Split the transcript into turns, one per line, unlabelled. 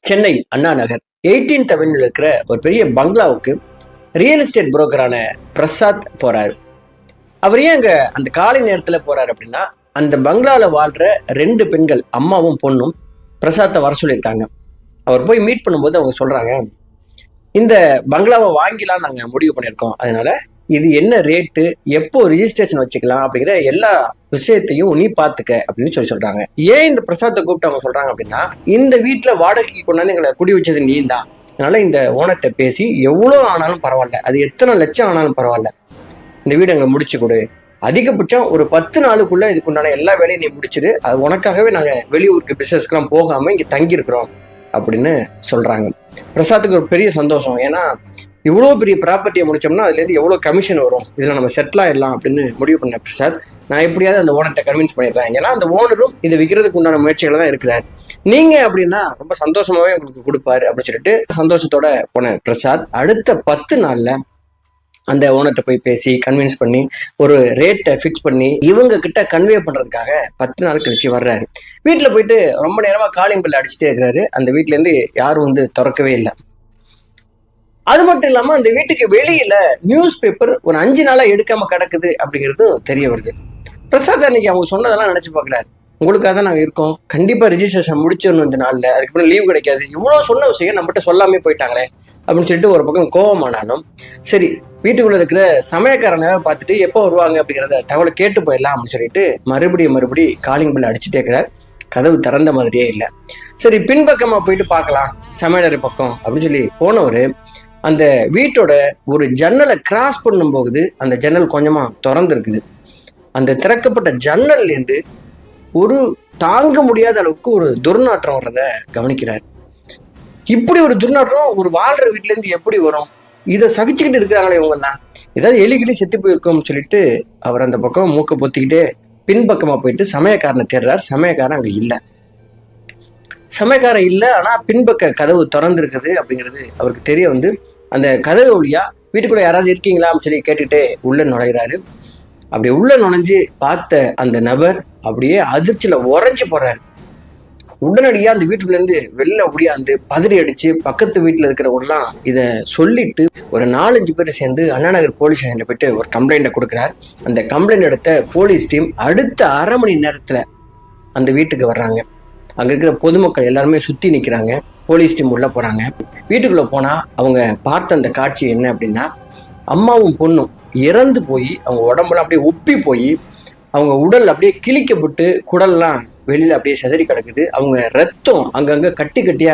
Chennai Anna Nagar 18th அவென்யூல இருக்கிற ஒரு பெரிய பங்களாவுக்கு ரியல் எஸ்டேட் புரோக்கரான பிரசாத் போறாரு. அவர் ஏன் அங்க அந்த காலை நேரத்துல போறாரு அப்படின்னா, அந்த பங்களால வாழ்ற 2 பெண்கள், அம்மாவும் பொண்ணும் பிரசாத்தை வர சொல்லியிருக்காங்க. அவர் போய் மீட் பண்ணும்போது அவங்க சொல்றாங்க, இந்த பங்களாவை வாங்கிலாம் நாங்க முடிவு பண்ணியிருக்கோம். அதனால இது என்ன ரேட்டு, எப்போ ரிஜிஸ்ட்ரேஷன் வச்சுக்கலாம் அப்படிங்கிற எல்லா விஷயத்தையும் நீ பாத்துக்க அப்படின்னு சொல்றாங்க. ஏன் இந்த பிரசாத்தை கூப்பிட்டு அவங்க சொல்றாங்க அப்படின்னா, இந்த வீட்டுல வாடகைக்கு கொண்டாந்து எங்களை குடி வச்சது நீ தான். அதனால இந்த ஓனர்கிட்ட பேசி எவ்வளவு ஆனாலும் பரவாயில்ல, அது எத்தனை லட்சம் ஆனாலும் பரவாயில்ல, இந்த வீடு எங்களை முடிச்சு கொடு. அதிகபட்சம் ஒரு 10 நாளுக்குள்ள இதுக்குண்டான எல்லா வேலையும் நீ முடிச்சிரு. அது உனக்காகவே நாங்க வெளியூருக்கு பிசினஸ்க்கெல்லாம் போகாம இங்க தங்கி இருக்கிறோம் அப்படின்னு சொல்றாங்க. பிரசாத்துக்கு ஒரு பெரிய சந்தோஷம். ஏன்னா இவ்வளவு பெரிய ப்ராப்பர்ட்டியை முடிச்சோம்னா அதுல இருந்து எவ்வளவு கமிஷன் வரும், இதுல நம்ம செட்டில் ஆயிடலாம் அப்படின்னு முடிவு பண்ண பிரசாத், நான் எப்படியாவது அந்த ஓனர்கிட்ட கன்வின்ஸ் பண்ணிடுறேன். ஏன்னா அந்த ஓனரும் இதை விற்கிறதுக்கு உண்டான முயற்சிகள் தான் இருக்கிறார். நீங்க அப்படின்னா ரொம்ப சந்தோஷமாவே உங்களுக்கு கொடுப்பாரு அப்படின்னு சொல்லிட்டு சந்தோஷத்தோட போன பிரசாத் அடுத்த 10 நாள்ல அந்த ஓனர்கிட்ட போய் பேசி கன்வின்ஸ் பண்ணி ஒரு ரேட்டை ஃபிக்ஸ் பண்ணி இவங்க கிட்ட கன்வே பண்றதுக்காக 10 நாள் கழிச்சு வர்றாரு. வீட்டுல போயிட்டு ரொம்ப நேரமா காலிங் பெல் அடிச்சுட்டே இருக்கிறாரு. அந்த வீட்டுல இருந்து யாரும் வந்து திறக்கவே இல்லை. அது மட்டும் இல்லாம அந்த வீட்டுக்கு வெளியில நியூஸ் பேப்பர் ஒரு 5 நாளா எடுக்காம கிடக்குது அப்படிங்கிறதும் தெரிய வருது. பிரசாத் அன்னைக்கு அவங்க சொன்னதெல்லாம் நினைச்சு பார்க்கறாரு. உங்களுக்காக தான் நாங்க இருக்கோம், கண்டிப்பா ரிஜிஸ்ட்ரேஷன் முடிச்சிடணும் இந்த நாள்ல, அதுக்கப்புறம் லீவ் கிடைக்காது, இவ்வளவு சொன்ன விஷயம் நம்மகிட்ட சொல்லாமே போயிட்டாங்களே அப்படின்னு சொல்லிட்டு ஒரு பக்கம் கோவமானாலும், சரி வீட்டுக்குள்ள இருக்கிற சமயக்காரனை பார்த்துட்டு எப்போ வருவாங்க அப்படிங்கிறத தகவலை கேட்டு போயிடலாம் அப்படின்னு சொல்லிட்டு மறுபடியும் காலிங் பெல் அடிச்சுட்டே இருக்கிறார். கதவு திறந்த மாதிரியே இல்லை. சரி பின்பக்கமா போயிட்டு பார்க்கலாம் சமையலறை பக்கம் அப்படின்னு சொல்லி போனவரு அந்த வீட்டோட ஒரு ஜன்னலை கிராஸ் பண்ணும் போகுது. அந்த ஜன்னல் கொஞ்சமா திறந்து இருக்குது. அந்த திறக்கப்பட்ட ஜன்னல்ல இருந்து ஒரு தாங்க முடியாத அளவுக்கு ஒரு துர்நாற்றம் வர்றத கவனிக்கிறார். இப்படி ஒரு துர்நாற்றம் ஒரு வாழ்ற வீட்டுல இருந்து எப்படி வரும்? இதை சகிச்சுக்கிட்டு இருக்கிறாங்களே இவங்கெல்லாம், ஏதாவது எலிகிளி செத்து போயிருக்கோம்னு சொல்லிட்டு அவர் அந்த பக்கம் மூக்க பொத்திக்கிட்டே பின்பக்கமா போயிட்டு சமயக்காரனை தேடுறார். சமயக்காரன் அங்க இல்லை. சமயக்காரன் இல்லை, ஆனா பின்பக்க கதவு திறந்து இருக்குது அப்படிங்கிறது அவருக்கு தெரிய வந்து அந்த கதவு வழியா வீட்டுக்குள்ள யாராவது இருக்கீங்களா அப்படின்னு சொல்லி கேட்டுக்கிட்டே உள்ள நுழைகிறாரு. அப்படி உள்ள நுழைஞ்சு பார்த்த அந்த நபர் அப்படியே அதிர்ச்சியில உறைஞ்சு போறாரு. உடனடியா அந்த வீட்டுல இருந்து வெளில ஒடியாந்து பதறி அடிச்சு பக்கத்து வீட்டுல இருக்கிறவங்கலாம் இதை சொல்லிட்டு ஒரு 4-5 பேர் சேர்ந்து அண்ணா நகர் போலீஸ் ஸ்டேஷன்ல போயிட்டு ஒரு கம்ப்ளைண்ட்டை கொடுக்குறார். அந்த கம்ப்ளைண்ட் எடுத்த போலீஸ் டீம் அடுத்த அரை மணி நேரத்துல அந்த வீட்டுக்கு வர்றாங்க. அங்க இருக்கிற பொதுமக்கள் எல்லாருமே சுத்தி நிக்கிறாங்க. போலீஸ் டீம் உள்ள போறாங்க. வீட்டுக்குள்ள போனா அவங்க பார்த்த அந்த காட்சி என்ன அப்படின்னா, அம்மாவும் பொண்ணும் இறந்து போய் அவங்க உடம்புலாம் அப்படியே உப்பி போய் அவங்க உடல் அப்படியே கிழிக்கப்பட்டு குடல்லாம் வெளியில அப்படியே சிதறி கிடக்குது. அவங்க ரத்தம் அங்கங்க கட்டி கட்டியா